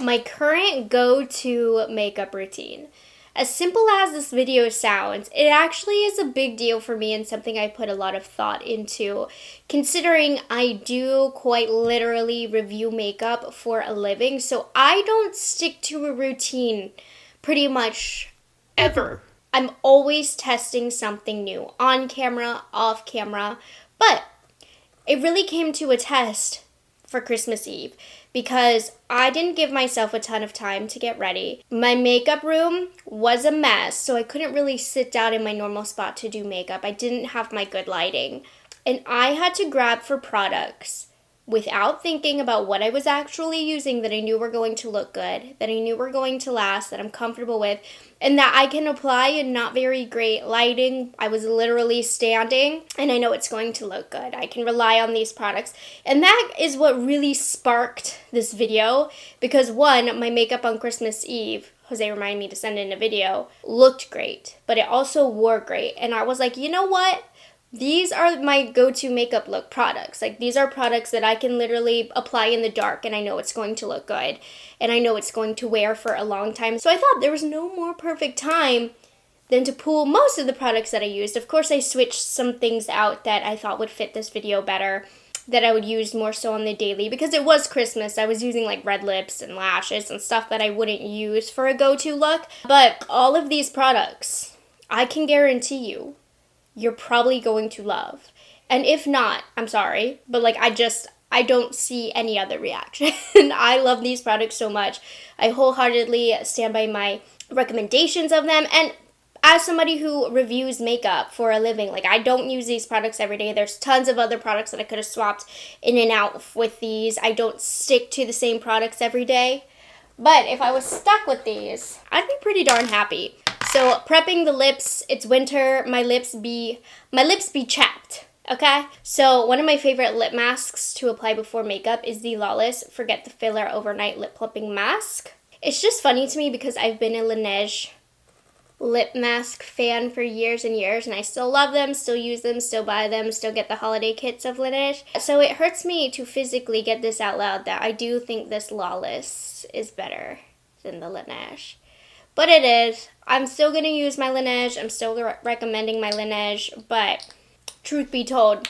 my current go-to makeup routine. As simple as this video sounds, it actually is a big deal for me and something I put a lot of thought into, considering I do quite literally review makeup for a living, so I don't stick to a routine pretty much ever. I'm always testing something new, on camera, off camera, but it really came to a test for Christmas Eve because I didn't give myself a ton of time to get ready. My makeup room was a mess, so I couldn't really sit down in my normal spot to do makeup. I didn't have my good lighting. And I had to grab for products without thinking about what I was actually using that I knew were going to look good, that I knew were going to last, that I'm comfortable with, and that I can apply in not very great lighting. I was literally standing, and I know it's going to look good. I can rely on these products. And that is what really sparked this video, because one, my makeup on Christmas Eve, Jose reminded me to send in a video, looked great, but it also wore great. And I was like, you know what? These are my go-to makeup look products. Like, these are products that I can literally apply in the dark and I know it's going to look good. And I know it's going to wear for a long time. So I thought there was no more perfect time than to pull most of the products that I used. Of course, I switched some things out that I thought would fit this video better, that I would use more so on the daily. Because it was Christmas, I was using like red lips and lashes and stuff that I wouldn't use for a go-to look. But all of these products, I can guarantee you're probably going to love. And if not, I'm sorry, but like I don't see any other reaction. I love these products so much. I wholeheartedly stand by my recommendations of them. And as somebody who reviews makeup for a living, like, I don't use these products every day. There's tons of other products that I could have swapped in and out with these. I don't stick to the same products every day. But if I was stuck with these, I'd be pretty darn happy. So prepping the lips, it's winter, my lips be chapped, okay? So one of my favorite lip masks to apply before makeup is the Lawless Forget the Filler Overnight Lip Plumping Mask. It's just funny to me because I've been a Laneige lip mask fan for years and years, and I still love them, still use them, still buy them, still get the holiday kits of Laneige. So it hurts me to physically get this out loud that I do think this Lawless is better than the Laneige. But it is. I'm still going to use my Laneige. I'm still recommending my Laneige. But truth be told,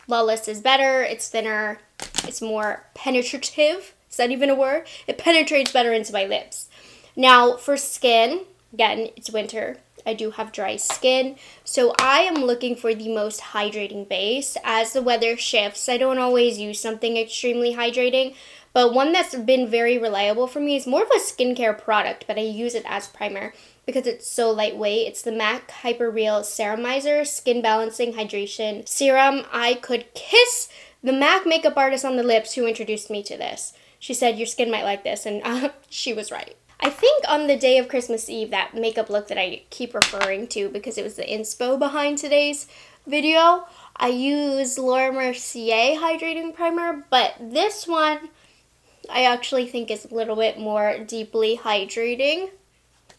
Lawless is better. It's thinner. It's more penetrative. Is that even a word? It penetrates better into my lips. Now, for skin, again, it's winter. I do have dry skin. So I am looking for the most hydrating base. As the weather shifts, I don't always use something extremely hydrating. But one that's been very reliable for me is more of a skincare product, but I use it as primer because it's so lightweight. It's the MAC Hyper Real Ceramizer Skin Balancing Hydration Serum. I could kiss the MAC makeup artist on the lips who introduced me to this. She said, your skin might like this, and she was right. I think on the day of Christmas Eve, that makeup look that I keep referring to because it was the inspo behind today's video, I used Laura Mercier Hydrating Primer, but this one I actually think is a little bit more deeply hydrating.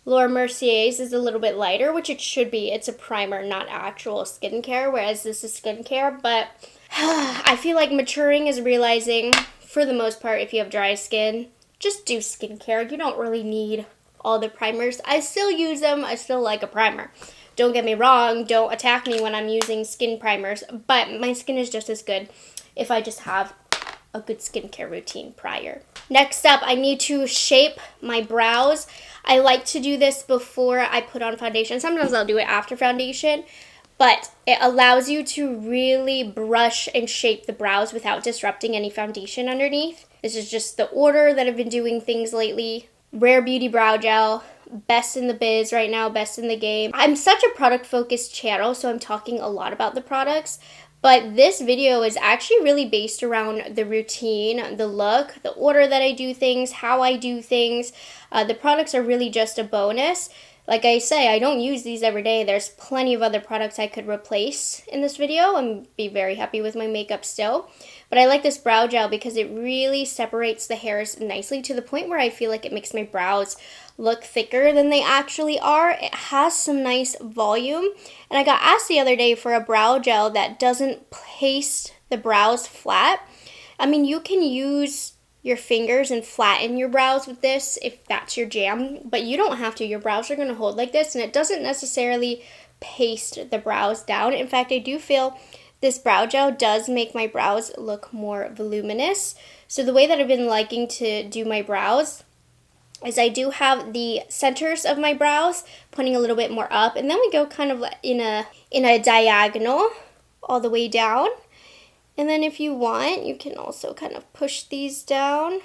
Laura Mercier's is a little bit lighter, which it should be. It's a primer, not actual skincare, whereas this is skincare. But I feel like maturing is realizing, for the most part, if you have dry skin, just do skincare. You don't really need all the primers. I still use them. I still like a primer. Don't get me wrong. Don't attack me when I'm using skin primers. But my skin is just as good if I just have a good skincare routine prior. Next up, I need to shape my brows. I like to do this before I put on foundation. Sometimes I'll do it after foundation, but it allows you to really brush and shape the brows without disrupting any foundation underneath. This is just the order that I've been doing things lately. Rare Beauty Brow Gel, best in the biz right now, best in the game. I'm such a product-focused channel, so I'm talking a lot about the products. But this video is actually really based around the routine, the look, the order that I do things, how I do things. The products are really just a bonus. Like I say, I don't use these every day. There's plenty of other products I could replace in this video and be very happy with my makeup still. But I like this brow gel because it really separates the hairs nicely to the point where I feel like it makes my brows look thicker than they actually are. It has some nice volume. And I got asked the other day for a brow gel that doesn't paste the brows flat. I mean, you can use your fingers and flatten your brows with this if that's your jam, but you don't have to. Your brows are going to hold like this, and it doesn't necessarily paste the brows down. In fact, I do feel this brow gel does make my brows look more voluminous. So the way that I've been liking to do my brows is I do have the centers of my brows pointing a little bit more up, and then we go kind of in a diagonal all the way down. And then if you want, you can also kind of push these down.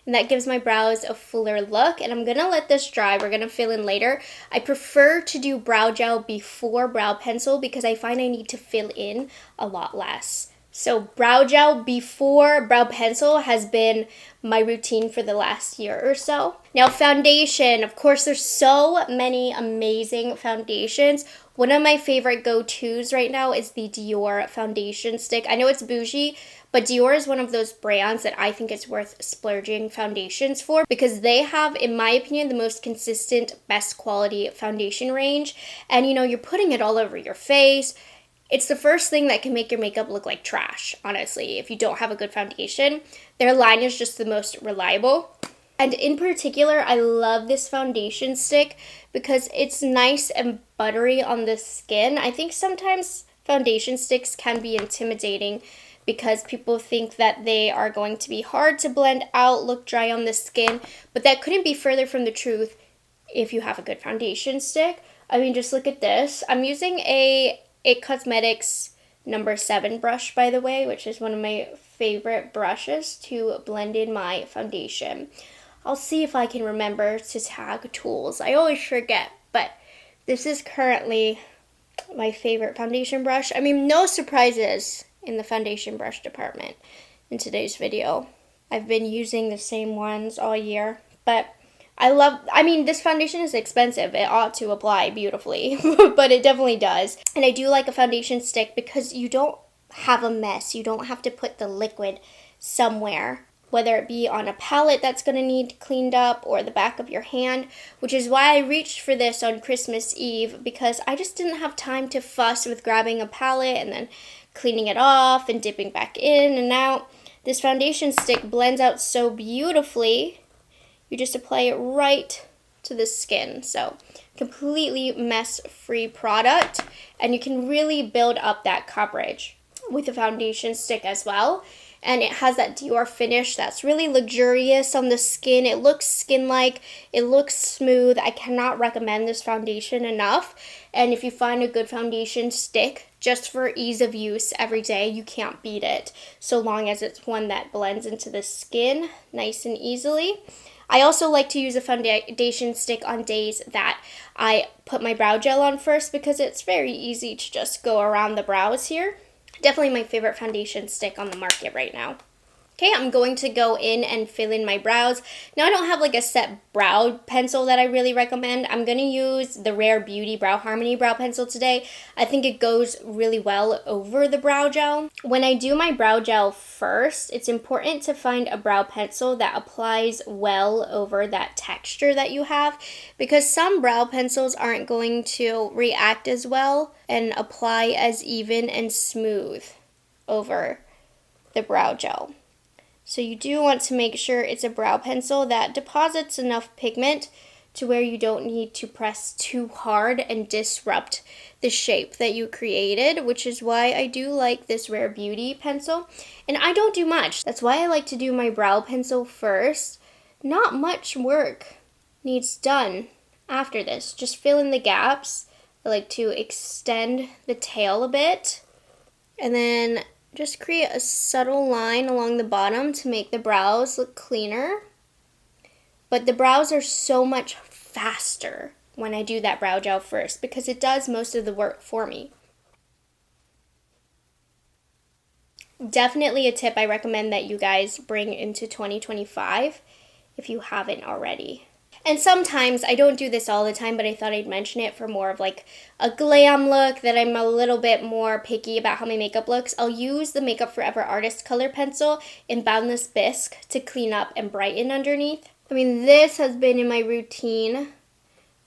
And that gives my brows a fuller look. And I'm going to let this dry. We're going to fill in later. I prefer to do brow gel before brow pencil because I find I need to fill in a lot less. So brow gel before brow pencil has been my routine for the last year or so. Now foundation, of course there's so many amazing foundations. One of my favorite go-tos right now is the Dior foundation stick. I know it's bougie, but Dior is one of those brands that I think it's worth splurging foundations for because they have, in my opinion, the most consistent, best quality foundation range. And you know, you're putting it all over your face. It's the first thing that can make your makeup look like trash, honestly, if you don't have a good foundation. Their line is just the most reliable. And in particular, I love this foundation stick because it's nice and buttery on the skin. I think sometimes foundation sticks can be intimidating because people think that they are going to be hard to blend out, look dry on the skin, but that couldn't be further from the truth if you have a good foundation stick. I mean, just look at this. I'm using a It Cosmetics number 7 brush, by the way, which is one of my favorite brushes to blend in my foundation. I'll see if I can remember to tag tools. I always forget, but this is currently my favorite foundation brush. I mean, no surprises in the foundation brush department in today's video. I've been using the same ones all year, but I mean, this foundation is expensive. It ought to apply beautifully, but it definitely does. And I do like a foundation stick because you don't have a mess. You don't have to put the liquid somewhere, whether it be on a palette that's going to need cleaned up or the back of your hand, which is why I reached for this on Christmas Eve because I just didn't have time to fuss with grabbing a palette and then cleaning it off and dipping back in and out. This foundation stick blends out so beautifully. You just apply it right to the skin. So completely mess-free product, and you can really build up that coverage with the foundation stick as well. And it has that Dior finish that's really luxurious on the skin. It looks skin-like. It looks smooth. I cannot recommend this foundation enough. And if you find a good foundation stick, just for ease of use every day, you can't beat it. So long as it's one that blends into the skin nice and easily. I also like to use a foundation stick on days that I put my brow gel on first because it's very easy to just go around the brows here. Definitely my favorite foundation stick on the market right now. Okay, I'm going to go in and fill in my brows. Now I don't have like a set brow pencil that I really recommend. I'm going to use the Rare Beauty Brow Harmony brow pencil today. I think it goes really well over the brow gel. When I do my brow gel first, it's important to find a brow pencil that applies well over that texture that you have because some brow pencils aren't going to react as well and apply as even and smooth over the brow gel. So you do want to make sure it's a brow pencil that deposits enough pigment to where you don't need to press too hard and disrupt the shape that you created, which is why I do like this Rare Beauty pencil. And I don't do much. That's why I like to do my brow pencil first. Not much work needs done after this. Just fill in the gaps. I like to extend the tail a bit. And then just create a subtle line along the bottom to make the brows look cleaner. But the brows are so much faster when I do that brow gel first because it does most of the work for me. Definitely a tip I recommend that you guys bring into 2025 if you haven't already. And sometimes, I don't do this all the time, but I thought I'd mention it for more of like a glam look that I'm a little bit more picky about how my makeup looks. I'll use the Makeup Forever Artist Color Pencil in Boundless Bisque to clean up and brighten underneath. I mean, this has been in my routine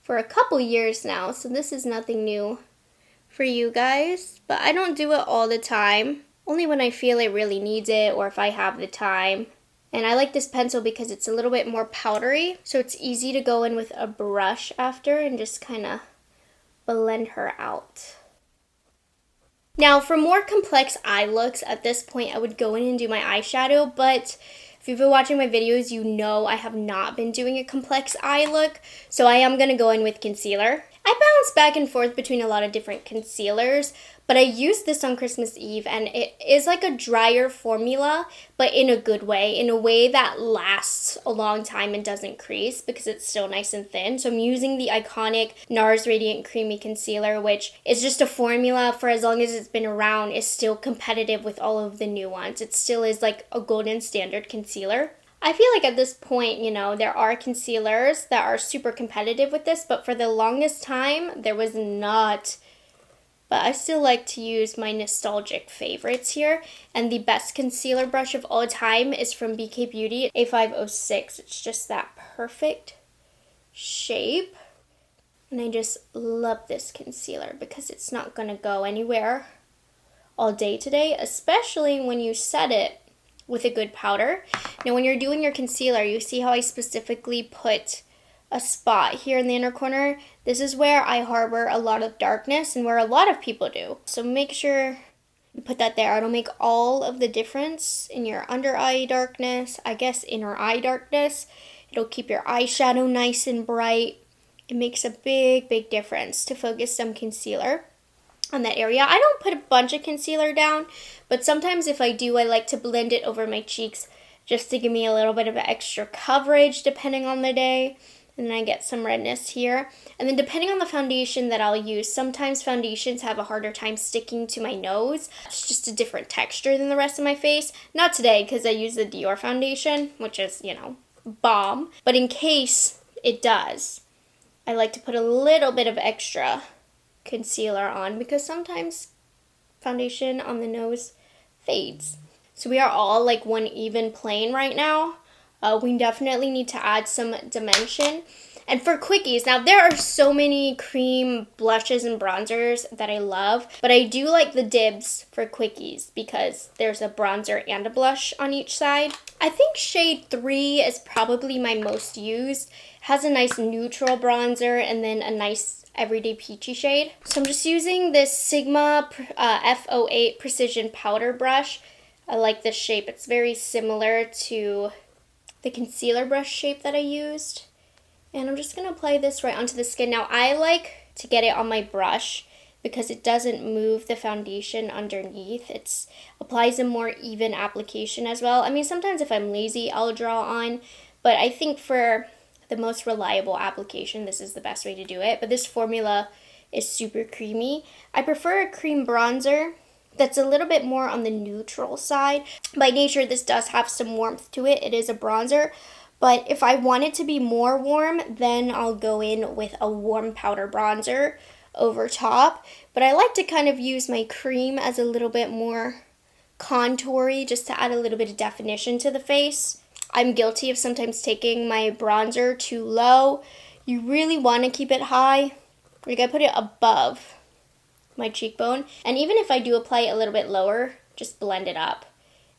for a couple years now, so this is nothing new for you guys. But I don't do it all the time, only when I feel it really needs it or if I have the time. And I like this pencil because it's a little bit more powdery, so it's easy to go in with a brush after and just kind of blend her out. Now, for more complex eye looks, at this point I would go in and do my eyeshadow, but if you've been watching my videos, you know I have not been doing a complex eye look, so I am going to go in with concealer. I bounce back and forth between a lot of different concealers, but I used this on Christmas Eve, and it is like a drier formula, but in a good way, in a way that lasts a long time and doesn't crease because it's still nice and thin. So I'm using the iconic NARS Radiant Creamy Concealer, which is just a formula for as long as it's been around, is still competitive with all of the new ones. It still is like a golden standard concealer. I feel like at this point, you know, there are concealers that are super competitive with this, but for the longest time, there was not. But I still like to use my nostalgic favorites here. And the best concealer brush of all time is from BK Beauty, A506. It's just that perfect shape. And I just love this concealer because it's not going to go anywhere all day today, especially when you set it with a good powder. Now, when you're doing your concealer, you see how I specifically put a spot here in the inner corner. This is where I harbor a lot of darkness and where a lot of people do. So make sure you put that there. It'll make all of the difference in your under eye darkness, I guess inner eye darkness. It'll keep your eyeshadow nice and bright. It makes a big, big difference to focus some concealer on that area. I don't put a bunch of concealer down, but sometimes if I do, I like to blend it over my cheeks just to give me a little bit of extra coverage depending on the day. And then I get some redness here. And then depending on the foundation that I'll use, sometimes foundations have a harder time sticking to my nose. It's just a different texture than the rest of my face. Not today, because I use the Dior foundation, which is, you know, bomb. But in case it does, I like to put a little bit of extra concealer on because sometimes foundation on the nose fades. So we are all like one even plane right now. We definitely need to add some dimension. And for quickies, now there are so many cream blushes and bronzers that I love, but I do like the dibs for quickies because there's a bronzer and a blush on each side. I think shade 3 is probably my most used. It has a nice neutral bronzer and then a nice everyday peachy shade. So I'm just using this Sigma F08 Precision Powder Brush. I like this shape. It's very similar to the concealer brush shape that I used. And I'm just going to apply this right onto the skin. Now, I like to get it on my brush because it doesn't move the foundation underneath. It applies a more even application as well. I mean, sometimes if I'm lazy, I'll draw on. But I think for the most reliable application, this is the best way to do it. But this formula is super creamy. I prefer a cream bronzer that's a little bit more on the neutral side. By nature, this does have some warmth to it. It is a bronzer, but if I want it to be more warm, then I'll go in with a warm powder bronzer over top. But I like to kind of use my cream as a little bit more contoury, just to add a little bit of definition to the face. I'm guilty of sometimes taking my bronzer too low. You really want to keep it high. Like I put it above my cheekbone, and even if I do apply it a little bit lower, just blend it up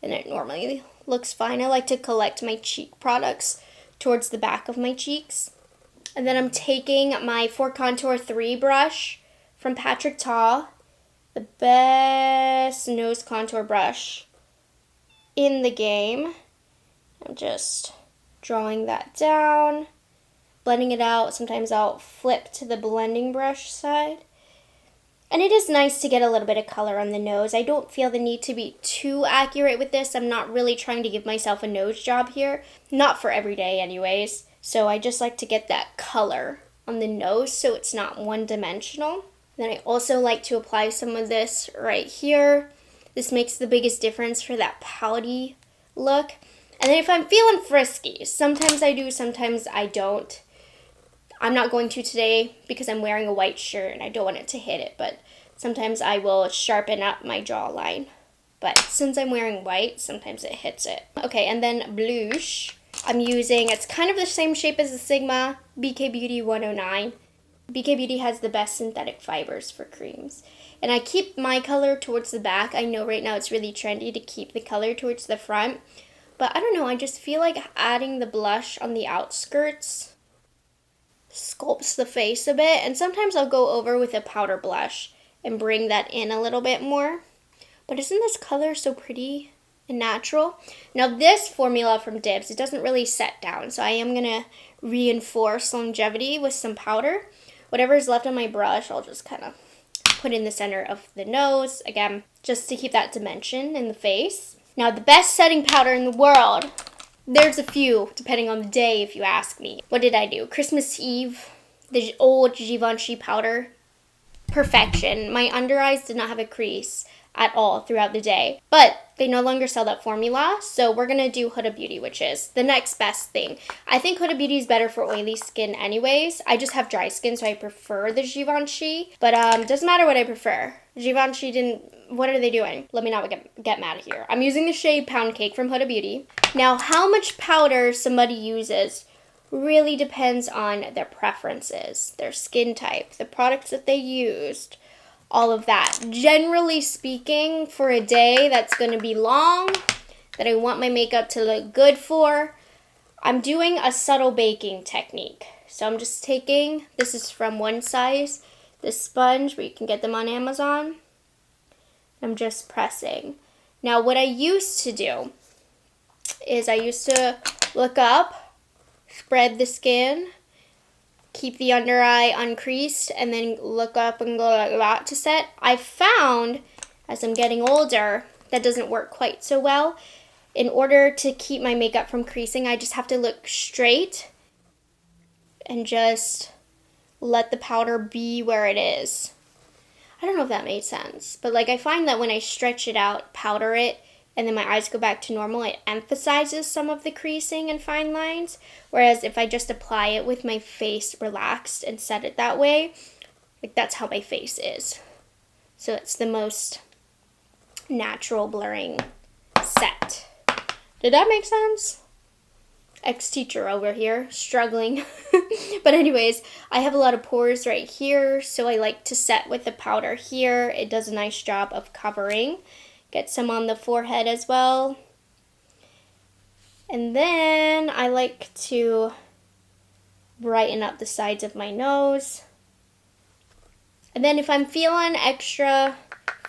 and it normally looks fine. I like to collect my cheek products towards the back of my cheeks. And then I'm taking my For Contour 3 brush from Patrick Ta, the best nose contour brush in the game. I'm just drawing that down, blending it out. Sometimes I'll flip to the blending brush side. And it is nice to get a little bit of color on the nose. I don't feel the need to be too accurate with this. I'm not really trying to give myself a nose job here. Not for every day anyways. So I just like to get that color on the nose so it's not one-dimensional. Then I also like to apply some of this right here. This makes the biggest difference for that pouty look. And then if I'm feeling frisky, sometimes I do, sometimes I don't. I'm not going to today because I'm wearing a white shirt and I don't want it to hit it, but sometimes I will sharpen up my jawline. But since I'm wearing white, sometimes it hits it. Okay, and then blush. I'm using, it's kind of the same shape as the Sigma BK Beauty 109. BK Beauty has the best synthetic fibers for creams. And I keep my color towards the back. I know right now it's really trendy to keep the color towards the front. But I don't know, I just feel like adding the blush on the outskirts sculpts the face a bit. And sometimes I'll go over with a powder blush and bring that in a little bit more. But isn't this color so pretty and natural? Now this formula from Dibs, it doesn't really set down. So I am going to reinforce longevity with some powder. Whatever is left on my brush, I'll just kind of put in the center of the nose. Again, just to keep that dimension in the face. Now the best setting powder in the world. There's a few, depending on the day if you ask me. What did I do? Christmas Eve, the old Givenchy powder. Perfection. My under eyes did not have a crease at all throughout the day. But they no longer sell that formula, so we're going to do Huda Beauty, which is the next best thing. I think Huda Beauty is better for oily skin anyways. I just have dry skin, so I prefer the Givenchy. But doesn't matter what I prefer. Givenchy didn't... What are they doing? Let me not get mad here. I'm using the shade Pound Cake from Huda Beauty. Now, how much powder somebody uses really depends on their preferences, their skin type, the products that they used, all of that. Generally speaking, for a day that's going to be long, that I want my makeup to look good for, I'm doing a subtle baking technique. So I'm just taking, this is from One Size, this sponge, where you can get them on Amazon. I'm just pressing. Now, what I used to do is I used to look up, spread the skin, keep the under eye uncreased, and then look up and go like that to set. I found, as I'm getting older, that doesn't work quite so well. In order to keep my makeup from creasing, I just have to look straight and just let the powder be where it is. I don't know if that made sense, but like I find that when I stretch it out, powder it, and then my eyes go back to normal, it emphasizes some of the creasing and fine lines. Whereas if I just apply it with my face relaxed and set it that way, like that's how my face is. So it's the most natural blurring set. Did that make sense? Ex-teacher over here, struggling. But anyways, I have a lot of pores right here, so I like to set with the powder here. It does a nice job of covering. Get some on the forehead as well. And then I like to brighten up the sides of my nose. And then if I'm feeling extra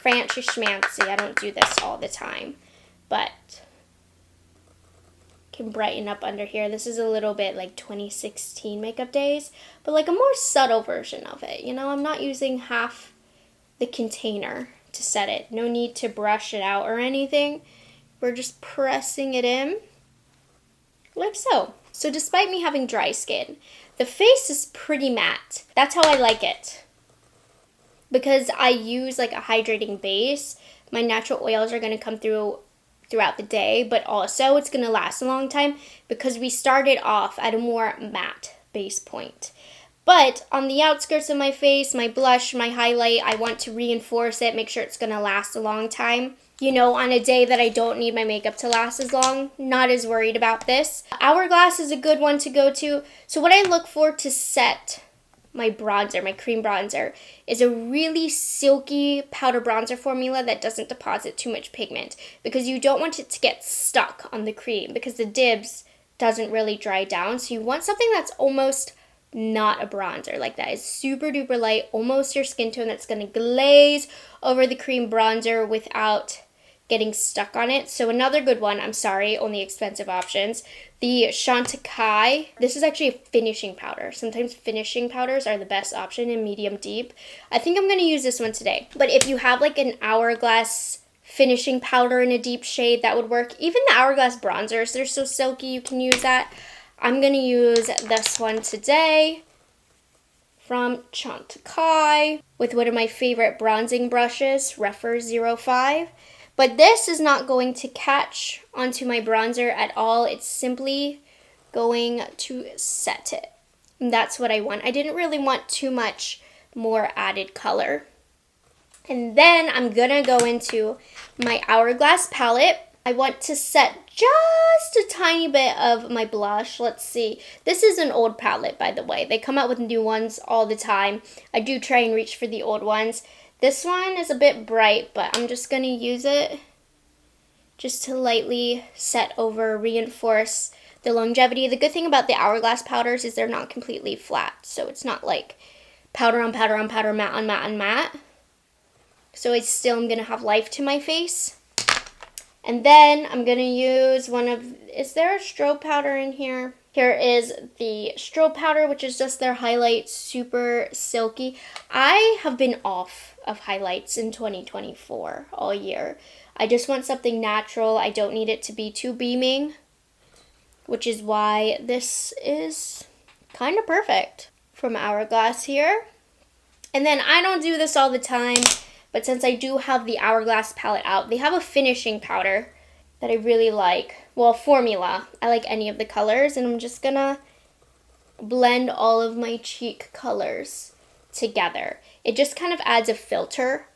fancy schmancy, I don't do this all the time, but can brighten up under here. This is a little bit like 2016 makeup days, but like a more subtle version of it. You know, I'm not using half the container to set it. No need to brush it out or anything. We're just pressing it in like so. So despite me having dry skin, the face is pretty matte. That's how I like it. Because I use like a hydrating base, my natural oils are going to come throughout the day, but also it's going to last a long time because we started off at a more matte base point. But on the outskirts of my face, my blush, my highlight, I want to reinforce it, make sure it's going to last a long time. You know, on a day that I don't need my makeup to last as long, not as worried about this. Hourglass is a good one to go to. So what I look for to set my bronzer, my cream bronzer, is a really silky powder bronzer formula that doesn't deposit too much pigment, because you don't want it to get stuck on the cream because the Dibs doesn't really dry down. So you want something that's almost not a bronzer, like that is super duper light, almost your skin tone, that's going to glaze over the cream bronzer without getting stuck on it. So another good one, I'm sorry, only expensive options, the Chantecaille. This is actually a finishing powder. Sometimes finishing powders are the best option in medium deep. I think I'm going to use this one today. But if you have like an Hourglass finishing powder in a deep shade, that would work. Even the Hourglass bronzers, they're so silky, you can use that. I'm going to use this one today from Chantecaille with one of my favorite bronzing brushes, Rephr 05. But this is not going to catch onto my bronzer at all. It's simply going to set it. And that's what I want. I didn't really want too much more added color. And then I'm going to go into my Hourglass palette. I want to set just a tiny bit of my blush. Let's see. This is an old palette, by the way. They come out with new ones all the time. I do try and reach for the old ones. This one is a bit bright, but I'm just going to use it just to lightly set over, reinforce the longevity. The good thing about the Hourglass powders is they're not completely flat, so it's not like powder on powder on powder, matte on matte on matte. So I still am going to have life to my face. And then I'm going to use is there a strobe powder in here? Here is the strobe powder, which is just their highlight, super silky. I have been off of highlights in 2024 all year. I just want something natural. I don't need it to be too beaming, which is why this is kind of perfect from Hourglass here. And then I don't do this all the time, but since I do have the Hourglass palette out, they have a finishing powder that I really like. Well, formula. I like any of the colors, and I'm just gonna blend all of my cheek colors together. It just kind of adds a filter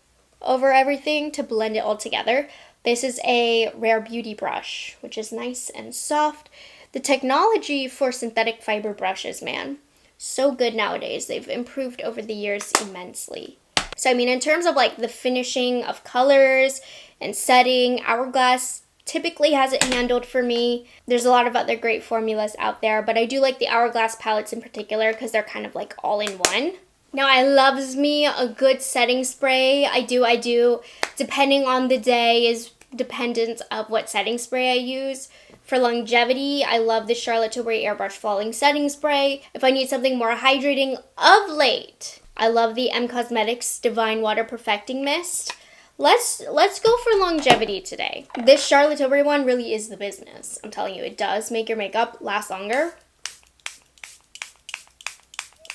over everything to blend it all together. This is a Rephr Beauty brush, which is nice and soft. The technology for synthetic fiber brushes, man, so good nowadays. They've improved over the years immensely. So, I mean, in terms of like the finishing of colors and setting, Hourglass typically has it handled for me. There's a lot of other great formulas out there, but I do like the Hourglass palettes in particular because they're kind of like all in one. Now, I loves me a good setting spray. I do. Depending on the day is dependent of what setting spray I use. For longevity, I love the Charlotte Tilbury Airbrush Falling Setting Spray. If I need something more hydrating of late, I love the M Cosmetics Divine Water Perfecting Mist. Let's go for longevity today. This Charlotte Tilbury one really is the business. I'm telling you, it does make your makeup last longer.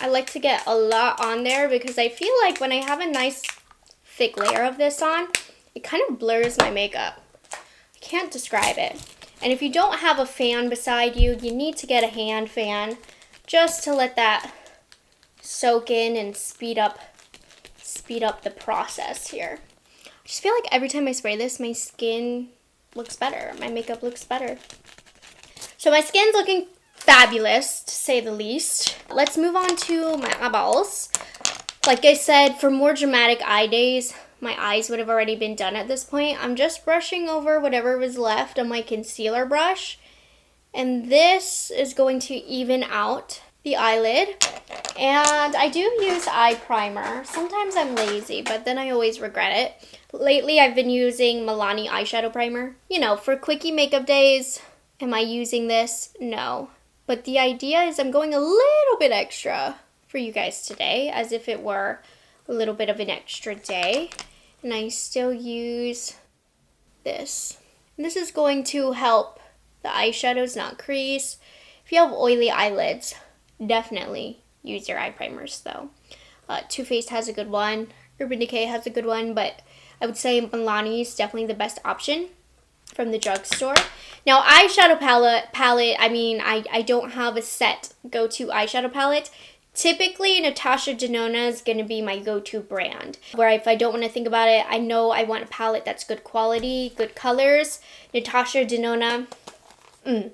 I like to get a lot on there because I feel like when I have a nice thick layer of this on, it kind of blurs my makeup. I can't describe it. And if you don't have a fan beside you, you need to get a hand fan just to let that soak in and speed up the process here. I just feel like every time I spray this, my skin looks better. My makeup looks better. So my skin's looking fabulous, to say the least. Let's move on to my eyeballs. Like I said, for more dramatic eye days, my eyes would have already been done at this point. I'm just brushing over whatever was left on my concealer brush. And this is going to even out the eyelid. And I do use eye primer. Sometimes I'm lazy, but then I always regret it. Lately, I've been using Milani eyeshadow primer. You know, for quickie makeup days. Am I using this? No. But the idea is I'm going a little bit extra for you guys today, as if it were a little bit of an extra day. And I still use this. And this is going to help the eyeshadows not crease. If you have oily eyelids, definitely use your eye primers though. Too Faced has a good one. Urban Decay has a good one, but I would say Milani is definitely the best option from the drugstore. Now, eyeshadow palette, I mean, I don't have a set go-to eyeshadow palette. Typically, Natasha Denona is going to be my go-to brand. Where if I don't want to think about it, I know I want a palette that's good quality, good colors. Natasha Denona.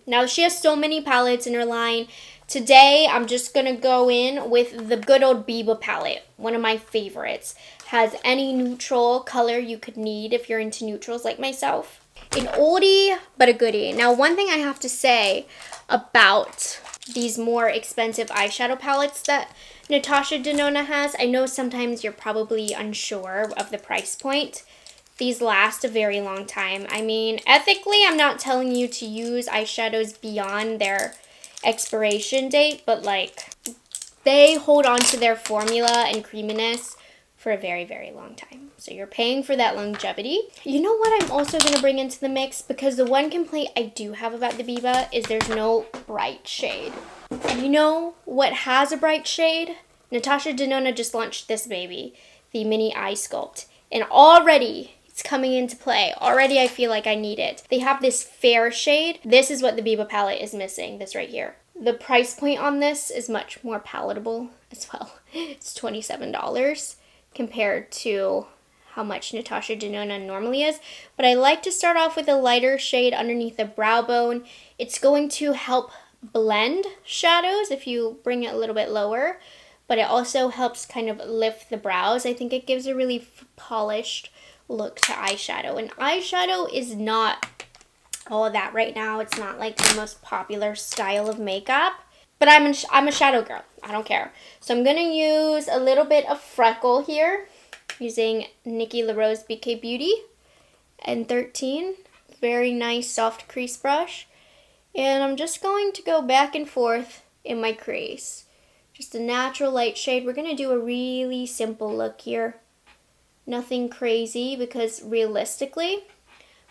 Now, she has so many palettes in her line. Today, I'm just going to go in with the good old Biba palette. One of my favorites. Has any neutral color you could need if you're into neutrals like myself. An oldie, but a goodie. Now, one thing I have to say about these more expensive eyeshadow palettes that Natasha Denona has, I know sometimes you're probably unsure of the price point. These last a very long time. I mean, ethically, I'm not telling you to use eyeshadows beyond their expiration date, but like, they hold on to their formula and creaminess for a very, very long time. So you're paying for that longevity. You know what I'm also going to bring into the mix? Because the one complaint I do have about the Biba is there's no bright shade. And you know what has a bright shade? Natasha Denona just launched this baby, the Mini Eye Sculpt. And already it's coming into play. Already I feel like I need it. They have this fair shade. This is what the Biba palette is missing, this right here. The price point on this is much more palatable as well. It's $27. Compared to how much Natasha Denona normally is. But I like to start off with a lighter shade underneath the brow bone. It's going to help blend shadows if you bring it a little bit lower. But it also helps kind of lift the brows. I think it gives a really polished look to eyeshadow. And eyeshadow is not all of that right now. It's not like the most popular style of makeup, but I'm a shadow girl. I don't care. So I'm going to use a little bit of freckle here using Nikki LaRose BK Beauty and 13. Very nice soft crease brush. And I'm just going to go back and forth in my crease. Just a natural light shade. We're going to do a really simple look here. Nothing crazy, because realistically,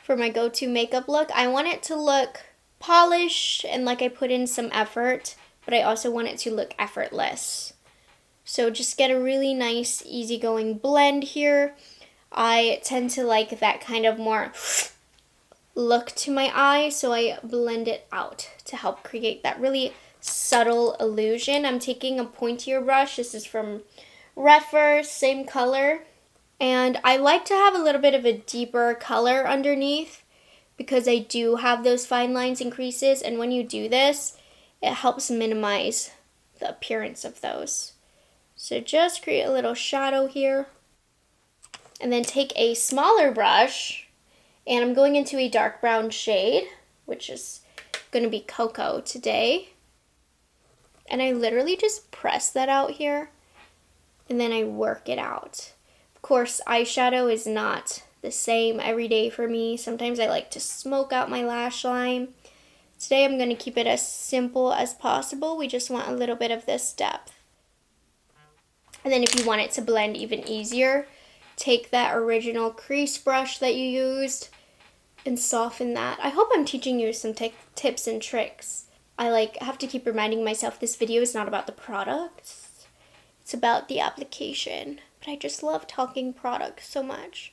for my go-to makeup look, I want it to look polished and like I put in some effort, but I also want it to look effortless. So just get a really nice, easygoing blend here. I tend to like that kind of more look to my eye, so I blend it out to help create that really subtle illusion. I'm taking a pointier brush. This is from Rephr, same color. And I like to have a little bit of a deeper color underneath because I do have those fine lines and creases, and when you do this, it helps minimize the appearance of those. So just create a little shadow here. And then take a smaller brush, and I'm going into a dark brown shade, which is going to be Cocoa today. And I literally just press that out here, and then I work it out. Of course, eyeshadow is not the same every day for me. Sometimes I like to smoke out my lash line. Today I'm going to keep it as simple as possible. We just want a little bit of this depth. And then if you want it to blend even easier, take that original crease brush that you used and soften that. I hope I'm teaching you some tips and tricks. I have to keep reminding myself this video is not about the products. It's about the application. But I just love talking products so much.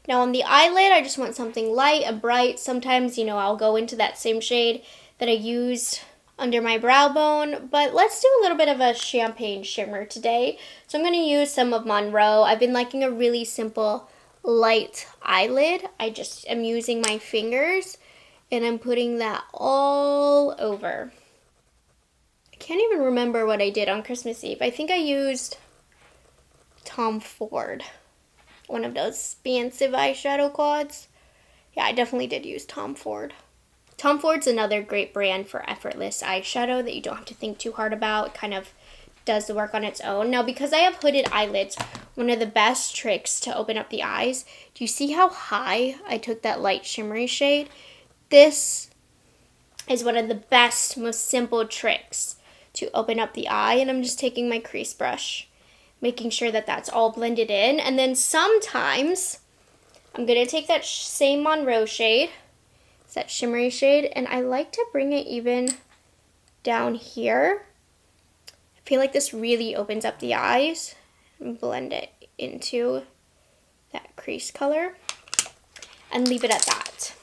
Now on the eyelid, I just want something light and bright. Sometimes, I'll go into that same shade that I used under my brow bone. But let's do a little bit of a champagne shimmer today. So I'm going to use some of Monroe. I've been liking a really simple, light eyelid. I just am using my fingers, and I'm putting that all over. I can't even remember what I did on Christmas Eve. I think I used Tom Ford, one of those expensive eyeshadow quads. Yeah, I definitely did use Tom Ford. Tom Ford's another great brand for effortless eyeshadow that you don't have to think too hard about. It kind of does the work on its own. Now, because I have hooded eyelids, one of the best tricks to open up the eyes, do you see how high I took that light shimmery shade? This is one of the best, most simple tricks to open up the eye, and I'm just taking my crease brush, making sure that that's all blended in. And then sometimes I'm going to take that same Monroe shade, it's that shimmery shade, and I like to bring it even down here. I feel like this really opens up the eyes, and blend it into that crease color and leave it at that.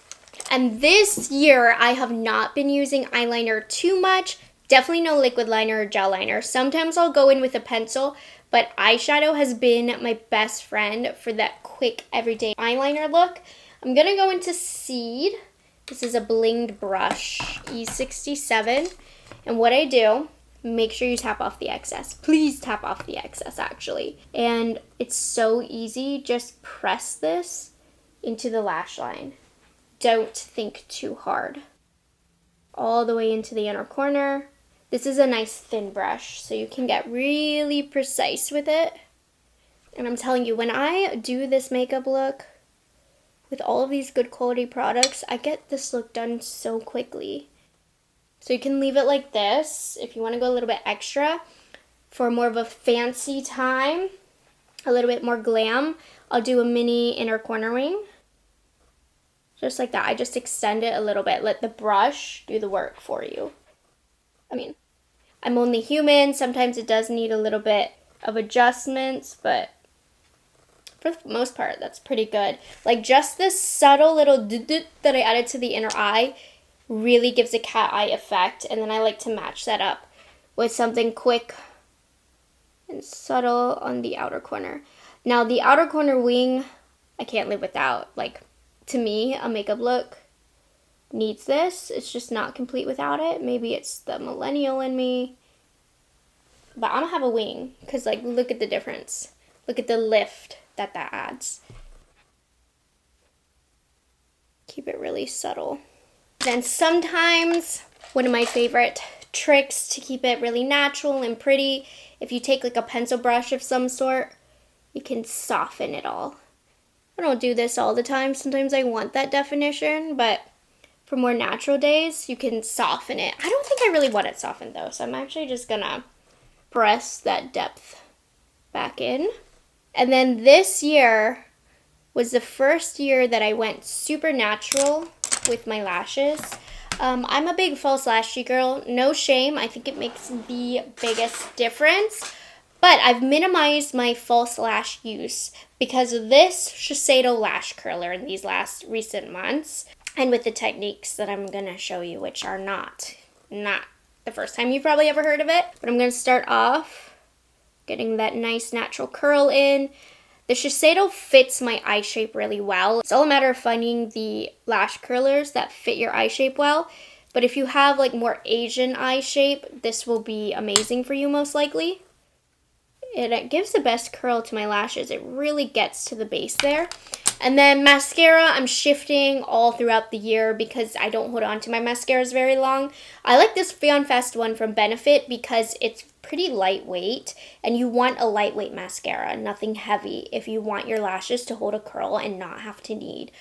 And this year I have not been using eyeliner too much. Definitely no liquid liner or gel liner. Sometimes I'll go in with a pencil, but eyeshadow has been my best friend for that quick everyday eyeliner look. I'm going to go into Seed. This is a blinged brush, E67. And what I do, make sure you tap off the excess. Please tap off the excess, actually. And it's so easy. Just press this into the lash line. Don't think too hard. All the way into the inner corner. This is a nice thin brush, so you can get really precise with it. And I'm telling you, when I do this makeup look with all of these good quality products, I get this look done so quickly. So you can leave it like this if you want to go a little bit extra for more of a fancy time, a little bit more glam. I'll do a mini inner corner wing. Just like that. I just extend it a little bit. Let the brush do the work for you. I mean, I'm only human. Sometimes it does need a little bit of adjustments, but for the most part, that's pretty good. Like just this subtle little doot-doot that I added to the inner eye really gives a cat eye effect. And then I like to match that up with something quick and subtle on the outer corner. Now the outer corner wing, I can't live without. Like, to me, a makeup look needs this. It's just not complete without it. Maybe it's the millennial in me. But I'm gonna have a wing because, like, look at the difference. Look at the lift that adds. Keep it really subtle. Then sometimes, one of my favorite tricks to keep it really natural and pretty, if you take like a pencil brush of some sort, you can soften it all. I don't do this all the time. Sometimes I want that definition, but for more natural days, you can soften it. I don't think I really want it softened though, so I'm actually just gonna press that depth back in. And then this year was the first year that I went super natural with my lashes. I'm a big false lashy girl, no shame. I think it makes the biggest difference. But I've minimized my false lash use because of this Shiseido lash curler in these last recent months. And with the techniques that I'm going to show you, which are not the first time you've probably ever heard of it. But I'm going to start off getting that nice natural curl in. The Shiseido fits my eye shape really well. It's all a matter of finding the lash curlers that fit your eye shape well. But if you have like more Asian eye shape, this will be amazing for you most likely. It gives the best curl to my lashes. It really gets to the base there. And then mascara, I'm shifting all throughout the year because I don't hold on to my mascaras very long. I like this Fan Fest one from Benefit because it's pretty lightweight, and you want a lightweight mascara, nothing heavy, if you want your lashes to hold a curl and not have to need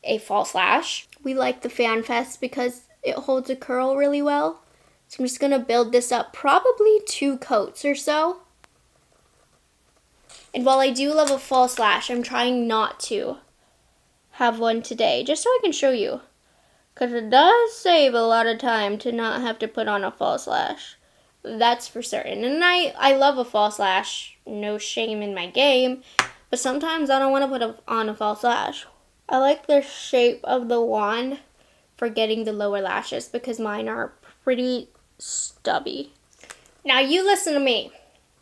a false lash. We like the Fan Fest because it holds a curl really well. So I'm just going to build this up probably 2 coats or so. And while I do love a false lash, I'm trying not to have one today, just so I can show you. Because it does save a lot of time to not have to put on a false lash. That's for certain. And I love a false lash, no shame in my game. But sometimes I don't want to put on a false lash. I like the shape of the wand for getting the lower lashes because mine are pretty stubby. Now you listen to me.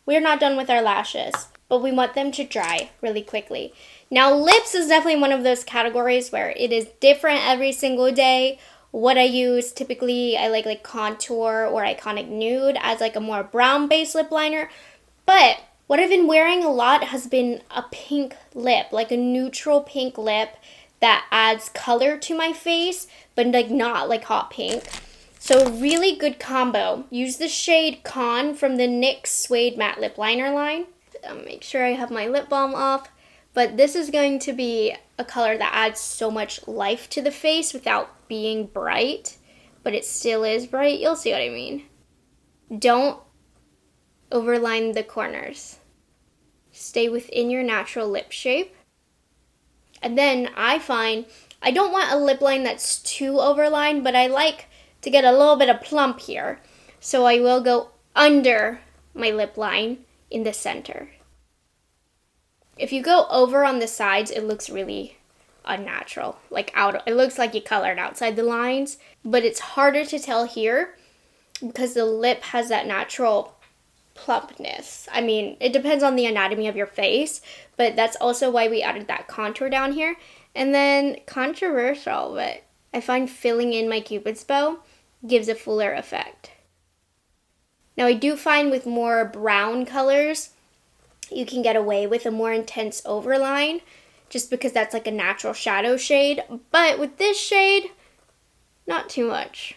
We're not done with our lashes, but we want them to dry really quickly. Now lips is definitely one of those categories where it is different every single day. What I use, typically I like Contour or Iconic Nude as like a more brown based lip liner. But what I've been wearing a lot has been a pink lip, like a neutral pink lip that adds color to my face, but like not like hot pink. So really good combo. Use the shade Con from the NYX Suede Matte Lip Liner line. Make sure I have my lip balm off. But this is going to be a color that adds so much life to the face without being bright. But it still is bright. You'll see what I mean. Don't overline the corners. Stay within your natural lip shape. And then I find I don't want a lip line that's too overlined, but I like to get a little bit of plump here. So I will go under my lip line in the center. If you go over on the sides, it looks really unnatural. It looks like you colored outside the lines, but it's harder to tell here because the lip has that natural plumpness. I mean, it depends on the anatomy of your face, but that's also why we added that contour down here. And then controversial, but I find filling in my Cupid's bow gives a fuller effect. Now I do find with more brown colors, you can get away with a more intense overline just because that's like a natural shadow shade. But with this shade, not too much.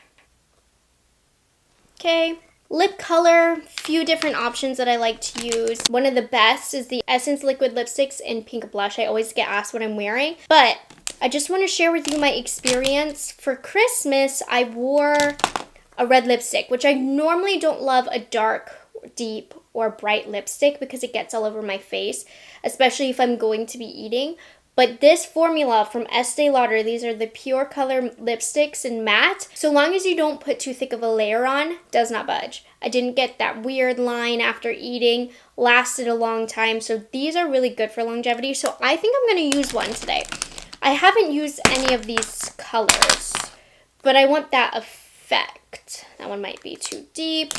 Okay, lip color, few different options that I like to use. One of the best is the Essence Liquid Lipsticks in Pink Blush. I always get asked what I'm wearing, but I just want to share with you my experience. For Christmas, I wore a red lipstick, which I normally don't love a dark, deep, or bright lipstick because it gets all over my face, especially if I'm going to be eating. But this formula from Estee Lauder, these are the Pure Color lipsticks in matte. So long as you don't put too thick of a layer on, does not budge. I didn't get that weird line after eating, lasted a long time. So these are really good for longevity. So I think I'm going to use one today. I haven't used any of these colors, but I want that effect. That one might be too deep.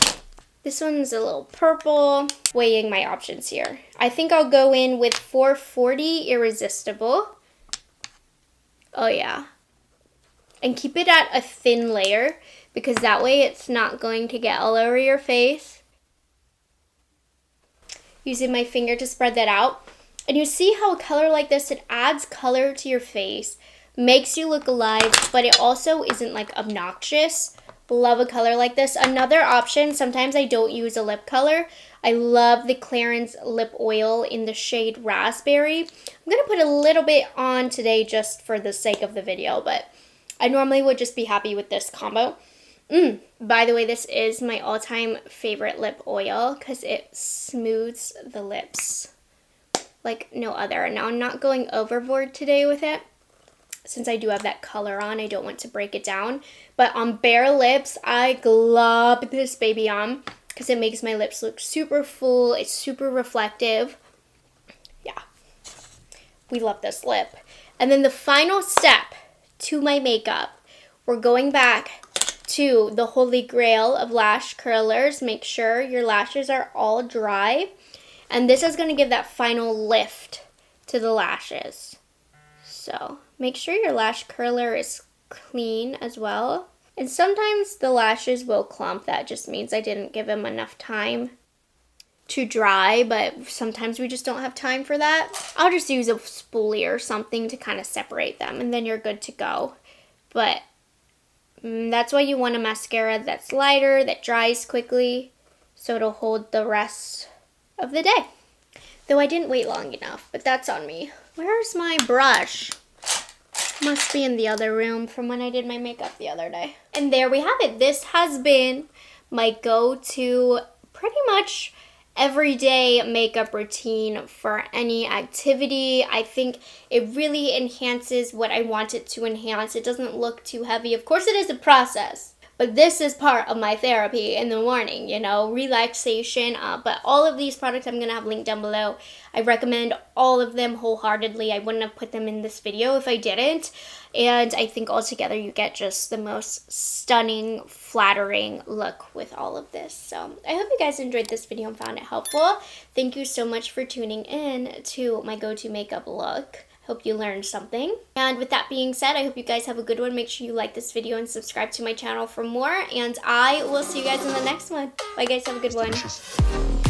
This one's a little purple. Weighing my options here. I think I'll go in with 440 Irresistible. Oh yeah. And keep it at a thin layer because that way it's not going to get all over your face. Using my finger to spread that out. And you see how a color like this, it adds color to your face, makes you look alive, but it also isn't like obnoxious. Love a color like this. Another option, sometimes I don't use a lip color. I love the Clarins lip oil in the shade Raspberry. I'm going to put a little bit on today just for the sake of the video, but I normally would just be happy with this combo. By the way, this is my all-time favorite lip oil because it smooths the lips like no other. Now, I'm not going overboard today with it. Since I do have that color on, I don't want to break it down. But on bare lips, I glob this baby on because it makes my lips look super full. It's super reflective. Yeah, we love this lip. And then the final step to my makeup, we're going back to the holy grail of lash curlers. Make sure your lashes are all dry. And this is going to give that final lift to the lashes. So make sure your lash curler is clean as well. And sometimes the lashes will clump. That just means I didn't give them enough time to dry, but sometimes we just don't have time for that. I'll just use a spoolie or something to kind of separate them, and then you're good to go. But that's why you want a mascara that's lighter, that dries quickly, so it'll hold the rest of the day. Though I didn't wait long enough, but that's on me. Where's my brush? Must be in the other room from when I did my makeup the other day. And there we have it. This has been my go-to pretty much everyday makeup routine for any activity. I think it really enhances what I want it to enhance. It doesn't look too heavy. Of course, it is a process. But this is part of my therapy in the morning, you know, relaxation. But all of these products I'm going to have linked down below. I recommend all of them wholeheartedly. I wouldn't have put them in this video if I didn't. And I think altogether you get just the most stunning, flattering look with all of this. So I hope you guys enjoyed this video and found it helpful. Thank you so much for tuning in to my go-to makeup look. Hope you learned something. And with that being said, I hope you guys have a good one. Make sure you like this video and subscribe to my channel for more. And I will see you guys in the next one. Bye guys, have a good one.